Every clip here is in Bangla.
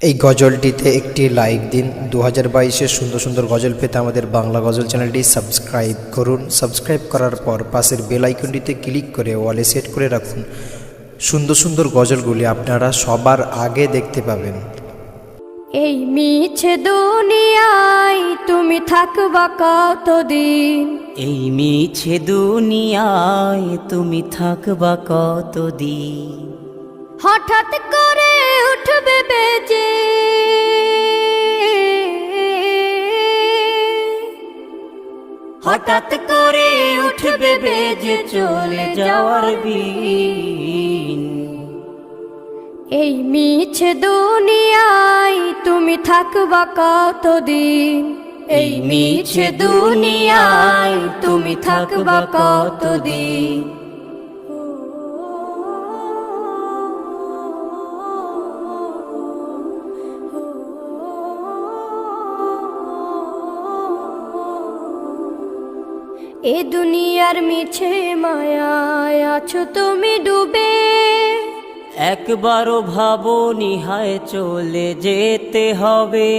এই গজলটিতে একটি লাইক দিন। 2022-এর সুন্দর সুন্দর গজল পেতে আমাদের বাংলা গজল চ্যানেলটি সাবস্ক্রাইব করুন। সাবস্ক্রাইব করার পর পাশের বেল আইকনটিতে ক্লিক করে ওয়ালে সেট করে রাখুন। সুন্দর সুন্দর গজলগুলি আপনারা সবার আগে দেখতে পাবেন। এই মিছে দুনিয়ায় তুমি থাকবা কতদিন, এই মিছে দুনিয়ায় তুমি থাকবা কতদিন। হঠাৎ করে উঠবে বেজে হঠাৎ করে উঠবে বেজে চলে যাওয়ার বিন। এই মিছে দুনিয়ায় তুমি থাকবা কতদিন, এই মিছে দুনিয়ায় তুমি থাকবা কতদিন। এ দুনিয়ার মিছে মায়ায় আছো তুমি ডুবে, একবারও ভাবনি হায় চলে যেতে হবে।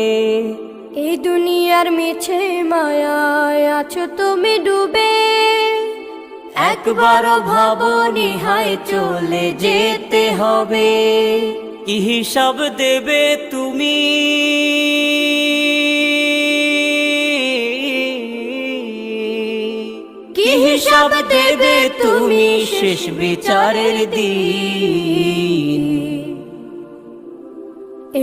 এই দুনিয়ার মিছে মায়ায় আছো তুমি ডুবে, একবারও ভাবনি হায় চলে যেতে হবে। কি হিসাব দেবে তুমি, কি হিসাব দেবে তুমি শেষ বিচারের দিন।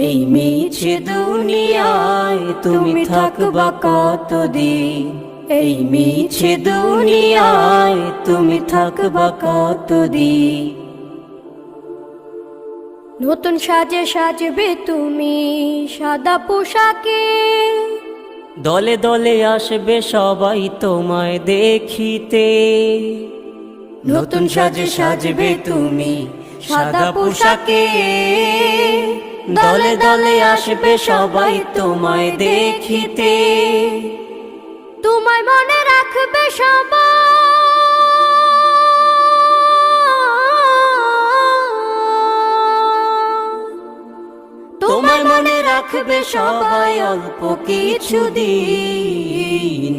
এই মিছে দুনিয়ায় তুমি থাকবা কতদিন, এই মিছে দুনিয়ায় তুমি থাকবা কতদিন। নতুন সাজে সাজবে তুমি সাদা পোশাকে, দলে দলে আসবে সবাই তোমায় দেখিতে। নতুন সাজে সাজবে তুমি সাদা পোশাকে, দলে দলে আসবে সবাই তোমায় দেখিতে। তোমায় মনে রাখবে সবাই, তোমায় মনে রাখবে সবাই অল্প কিছু দিন।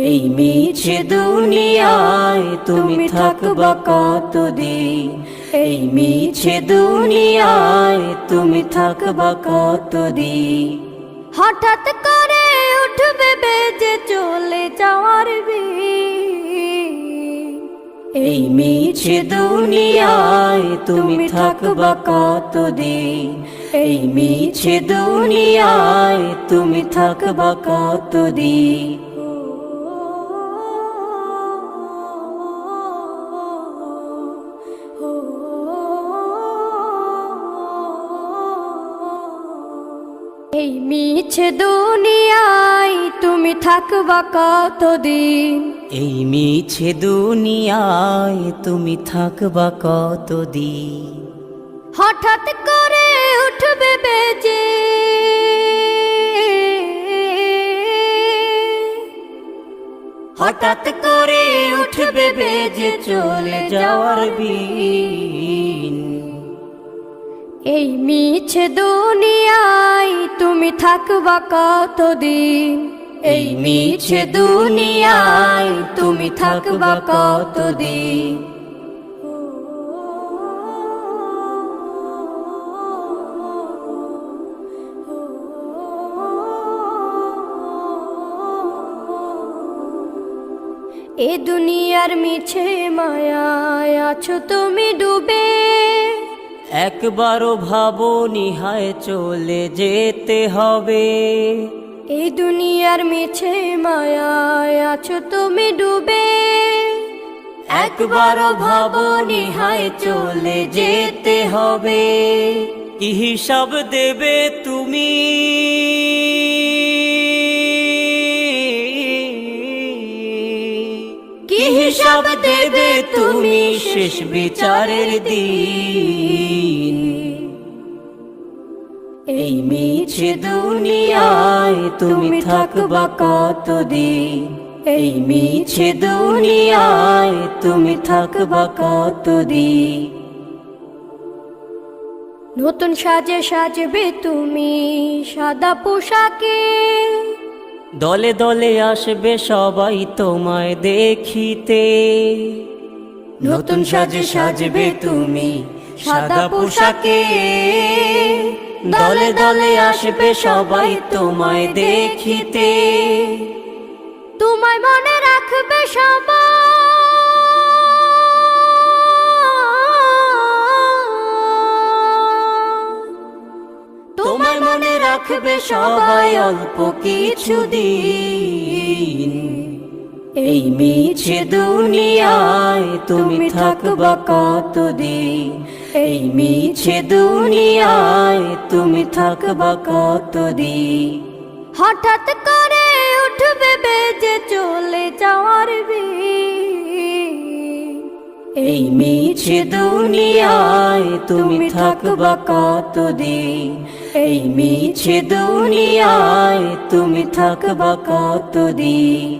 এই মিছে দুনিয়ায় তুমি থাকবা কতদিন, এই মিছে দুনিয়ায় তুমি থাকবা কতদিন। হঠাৎ করে উঠবে বেজে চলে যাওয়ার বিন। এই মিছে দুনিয়ায় তুমি থাকবা কতদিন, এই মিছে দুনিয়ায় তুমি থাকবা কতদিন। এই মিছে দুনিয়ায় তুমি থাকবা কতদিন, এই মিছে দুনিয়ায় তুমি থাকবা কতদিন। হঠাৎ করে উঠবে বেজে হঠাৎ করে উঠবে বেজে চলে যাওয়ার বিন। এই মিছে দুনিয়ায় তুমি থাকবা কতদিন, এই মিছে দুনিয়ায় তুমি থাকবা কতদিন। এ দুনিয়ার মিছে মায়ায় আছো তুমি ডুবে, একবারও ভাবনি হায় চলে যেতে হবে। এই দুনিয়ার মিছে মায়ায় আছো তুমি ডুবে, একবারও ভাবনি হায় চলে যেতে হবে। কি হিসাব দেবে তুমি, কি হিসাব দেবে তুমি শেষ বিচারের দিন। এই মিছে দুনিয়ায় তুমি থাকবা কতদিন, এই মিছে দুনিয়ায় তুমি থাকবা কতদিন। নতুন সাজে সাজবে তুমি সাদা পোশাকে, দলে দলে আসবে সবাই তোমায় দেখিতে। নতুন সাজে সাজবে তুমি সাদা পোশাকে, দলে দলে আসবে সবাই তোমায় দেখিতে। তোমায় মনে রাখবে সবাই, তোমায় মনে রাখবে সবাই অল্প কিছুদিন। এই মিছে দুনিয়ায় তুমি থাকবা কতদিন, এই মিছে দুনিয়ায় তুমি থাকবা কতদিন। হঠাৎ করে উঠবে বেজে চলে যাওয়ার বিন। এই মিছে দুনিয়ায় তুমি থাকবা কতদিন, এই মিছে দুনিয়ায় তুমি থাকবা কতদিন।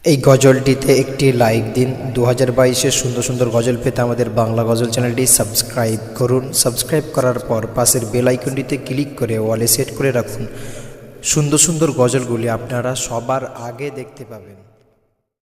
এই গজলটিতে একটি লাইক দিন। 2022-এর সুন্দর সুন্দর গজল পেতে আমাদের বাংলা গজল চ্যানেলটি সাবস্ক্রাইব করুন। সাবস্ক্রাইব করার পর পাশের বেল আইকনটিতে ক্লিক করে ওয়ালে সেট করে রাখুন। সুন্দর সুন্দর গজলগুলি আপনারা সবার আগে দেখতে পাবেন।